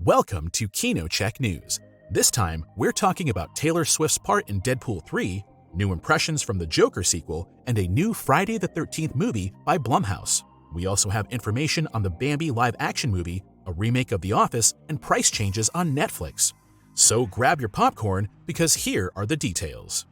Welcome to KinoCheck News. This time, we're talking about Taylor Swift's part in Deadpool 3, new impressions from the Joker sequel, and a new Friday the 13th movie by Blumhouse. We also have information on the Bambi live-action movie, a remake of The Office, and price changes on Netflix. So grab your popcorn, because here are the details.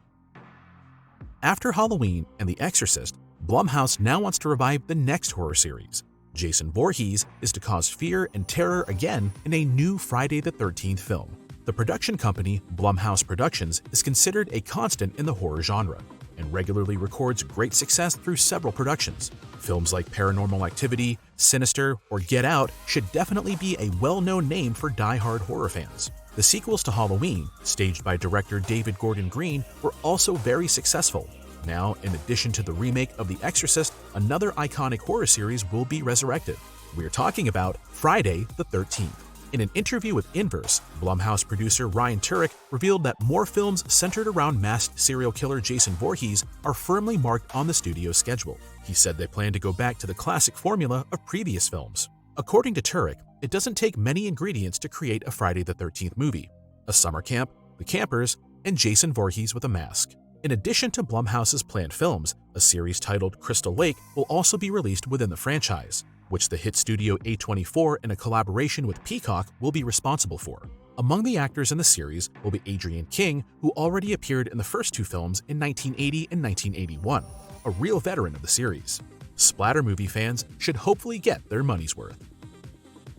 After Halloween and The Exorcist, Blumhouse now wants to revive the next horror series. Jason Voorhees is to cause fear and terror again in a new Friday the 13th film. The production company, Blumhouse Productions, is considered a constant in the horror genre and regularly records great success through several productions. Films like Paranormal Activity, Sinister, or Get Out should definitely be a well-known name for die-hard horror fans. The sequels to Halloween, staged by director David Gordon Green, were also very successful. Now, in addition to the remake of The Exorcist, another iconic horror series will be resurrected. We're talking about Friday the 13th. In an interview with Inverse, Blumhouse producer Ryan Turek revealed that more films centered around masked serial killer Jason Voorhees are firmly marked on the studio's schedule. He said they plan to go back to the classic formula of previous films. According to Turek, it doesn't take many ingredients to create a Friday the 13th movie: a summer camp, the campers, and Jason Voorhees with a mask. In addition to Blumhouse's planned films, a series titled Crystal Lake will also be released within the franchise, which the hit studio A24 in a collaboration with Peacock will be responsible for. Among the actors in the series will be Adrienne King, who already appeared in the first two films in 1980 and 1981, a real veteran of the series. Splatter movie fans should hopefully get their money's worth.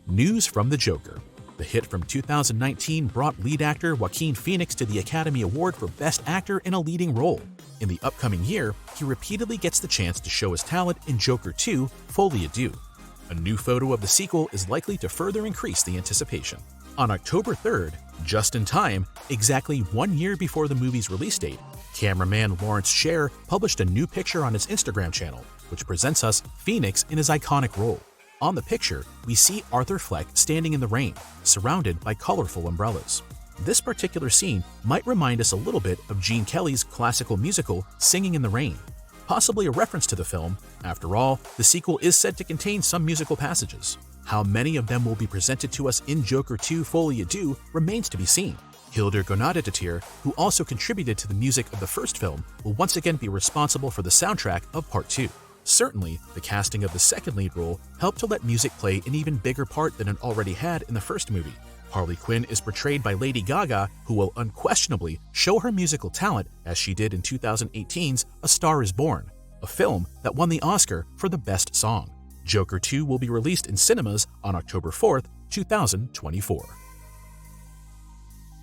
News from the Joker. The hit from 2019 brought lead actor Joaquin Phoenix to the Academy Award for Best Actor in a Leading Role. In the upcoming year, he repeatedly gets the chance to show his talent in Joker 2, Folie. A new photo of the sequel is likely to further increase the anticipation. On October 3rd, just in time, exactly 1 year before the movie's release date, cameraman Lawrence Sher published a new picture on his Instagram channel, which presents us Phoenix in his iconic role. On the picture, we see Arthur Fleck standing in the rain, surrounded by colorful umbrellas. This particular scene might remind us a little bit of Gene Kelly's classical musical Singing in the Rain, possibly a reference to the film. After all, the sequel is said to contain some musical passages. How many of them will be presented to us in Joker 2 Folie remains to be seen. Hildur Guðnadóttir, who also contributed to the music of the first film, will once again be responsible for the soundtrack of Part 2. Certainly, the casting of the second lead role helped to let music play an even bigger part than it already had in the first movie. Harley Quinn is portrayed by Lady Gaga, who will unquestionably show her musical talent as she did in 2018's A Star is Born, a film that won the Oscar for the Best Song. Joker 2 will be released in cinemas on October 4th, 2024.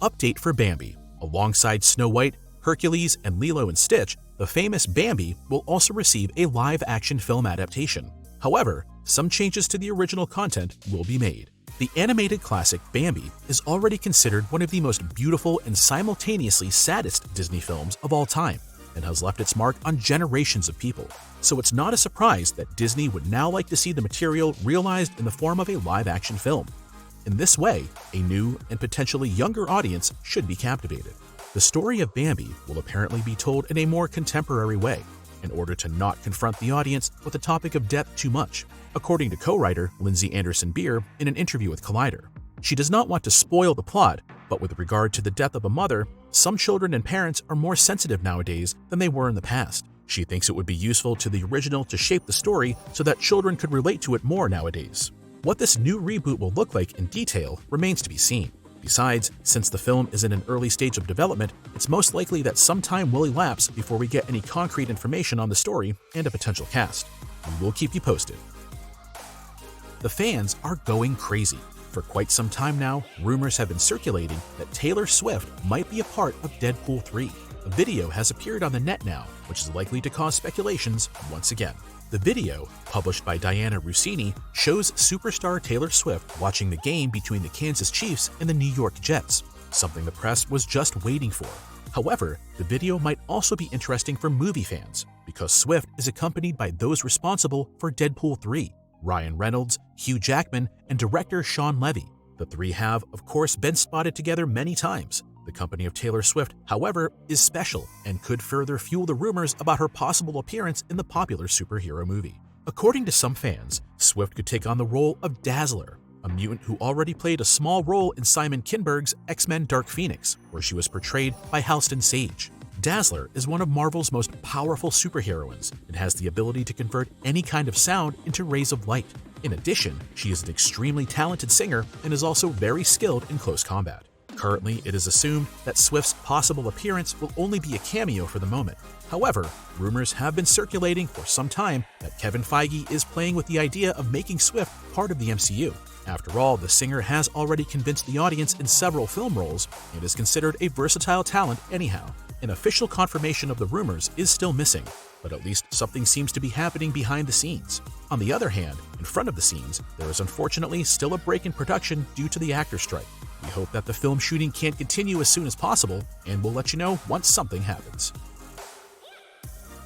Update for Bambi. Alongside Snow White, Hercules, and Lilo and Stich, the famous Bambi will also receive a live-action film adaptation. However, some changes to the original content will be made. The animated classic Bambi is already considered one of the most beautiful and simultaneously saddest Disney films of all time, and has left its mark on generations of people. So it's not a surprise that Disney would now like to see the material realized in the form of a live-action film. In this way, a new and potentially younger audience should be captivated. The story of Bambi will apparently be told in a more contemporary way, in order to not confront the audience with the topic of death too much, according to co-writer Lindsay Anderson Beer in an interview with Collider. She does not want to spoil the plot, but with regard to the death of a mother, some children and parents are more sensitive nowadays than they were in the past. She thinks it would be useful to the original to shape the story so that children could relate to it more nowadays. What this new reboot will look like in detail remains to be seen. Besides, since the film is in an early stage of development, it's most likely that some time will elapse before we get any concrete information on the story and a potential cast. We will keep you posted. The fans are going crazy. For quite some time now, rumors have been circulating that Taylor Swift might be a part of Deadpool 3. A video has appeared on the net now, which is likely to cause speculations once again. The video, published by Diana Rossini, shows superstar Taylor Swift watching the game between the Kansas Chiefs and the New York Jets, something the press was just waiting for. However, the video might also be interesting for movie fans, because Swift is accompanied by those responsible for Deadpool 3, Ryan Reynolds, Hugh Jackman, and director Sean Levy. The three have, of course, been spotted together many times. The company of Taylor Swift, however, is special and could further fuel the rumors about her possible appearance in the popular superhero movie. According to some fans, Swift could take on the role of Dazzler, a mutant who already played a small role in Simon Kinberg's X-Men Dark Phoenix, where she was portrayed by Halston Sage. Dazzler is one of Marvel's most powerful superheroines and has the ability to convert any kind of sound into rays of light. In addition, she is an extremely talented singer and is also very skilled in close combat. Currently, it is assumed that Swift's possible appearance will only be a cameo for the moment. However, rumors have been circulating for some time that Kevin Feige is playing with the idea of making Swift part of the MCU. After all, the singer has already convinced the audience in several film roles and is considered a versatile talent anyhow. An official confirmation of the rumors is still missing, but at least something seems to be happening behind the scenes. On the other hand, in front of the scenes, there is unfortunately still a break in production due to the actor strike. We hope that the film shooting can continue as soon as possible, and we'll let you know once something happens.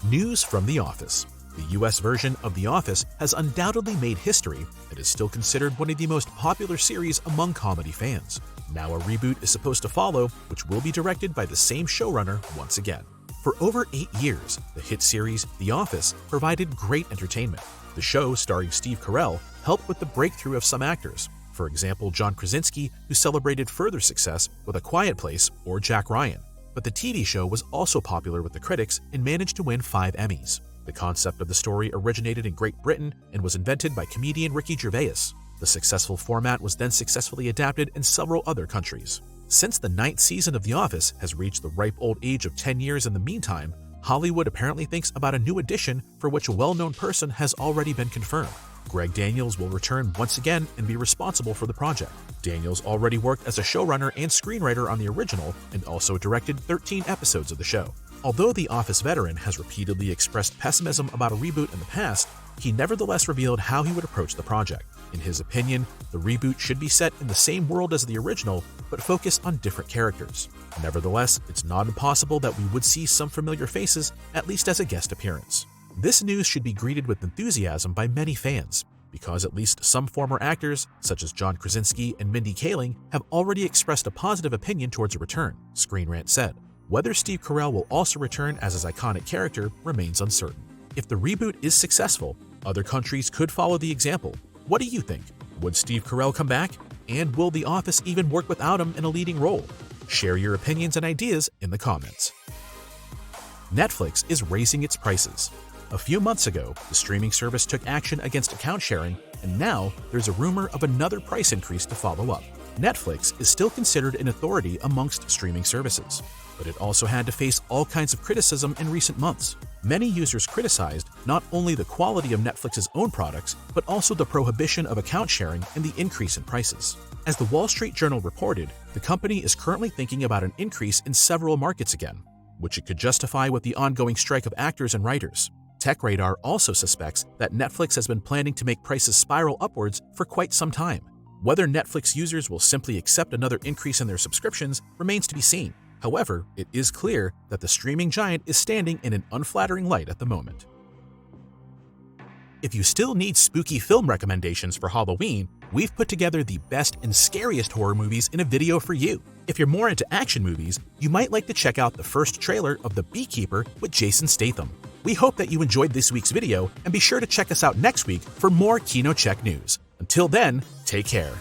News from The Office. The US version of The Office has undoubtedly made history and is still considered one of the most popular series among comedy fans. Now a reboot is supposed to follow, which will be directed by the same showrunner once again. For over 8 years, the hit series The Office provided great entertainment. The show, starring Steve Carell, helped with the breakthrough of some actors. For example, John Krasinski, who celebrated further success with A Quiet Place or Jack Ryan. But the TV show was also popular with the critics and managed to win 5 Emmys. The concept of the story originated in Great Britain and was invented by comedian Ricky Gervais. The successful format was then successfully adapted in several other countries. Since the 9th season of The Office has reached the ripe old age of 10 years in the meantime, Hollywood apparently thinks about a new addition for which a well-known person has already been confirmed. Greg Daniels will return once again and be responsible for the project. Daniels already worked as a showrunner and screenwriter on the original and also directed 13 episodes of the show. Although the Office veteran has repeatedly expressed pessimism about a reboot in the past, he nevertheless revealed how he would approach the project. In his opinion, the reboot should be set in the same world as the original, but focus on different characters. Nevertheless, it's not impossible that we would see some familiar faces, at least as a guest appearance. This news should be greeted with enthusiasm by many fans, because at least some former actors, such as John Krasinski and Mindy Kaling, have already expressed a positive opinion towards a return, Screen Rant said. Whether Steve Carell will also return as his iconic character remains uncertain. If the reboot is successful, other countries could follow the example. What do you think? Would Steve Carell come back? And will The Office even work without him in a leading role? Share your opinions and ideas in the comments. Netflix is raising its prices. A few months ago, the streaming service took action against account sharing, and now there's a rumor of another price increase to follow up. Netflix is still considered an authority amongst streaming services, but it also had to face all kinds of criticism in recent months. Many users criticized not only the quality of Netflix's own products, but also the prohibition of account sharing and the increase in prices. As the Wall Street Journal reported, the company is currently thinking about an increase in several markets again, which it could justify with the ongoing strike of actors and writers. TechRadar also suspects that Netflix has been planning to make prices spiral upwards for quite some time. Whether Netflix users will simply accept another increase in their subscriptions remains to be seen. However, it is clear that the streaming giant is standing in an unflattering light at the moment. If you still need spooky film recommendations for Halloween, we've put together the best and scariest horror movies in a video for you. If you're more into action movies, you might like to check out the first trailer of The Beekeeper with Jason Statham. We hope that you enjoyed this week's video, and be sure to check us out next week for more KinoCheck news. Until then, take care.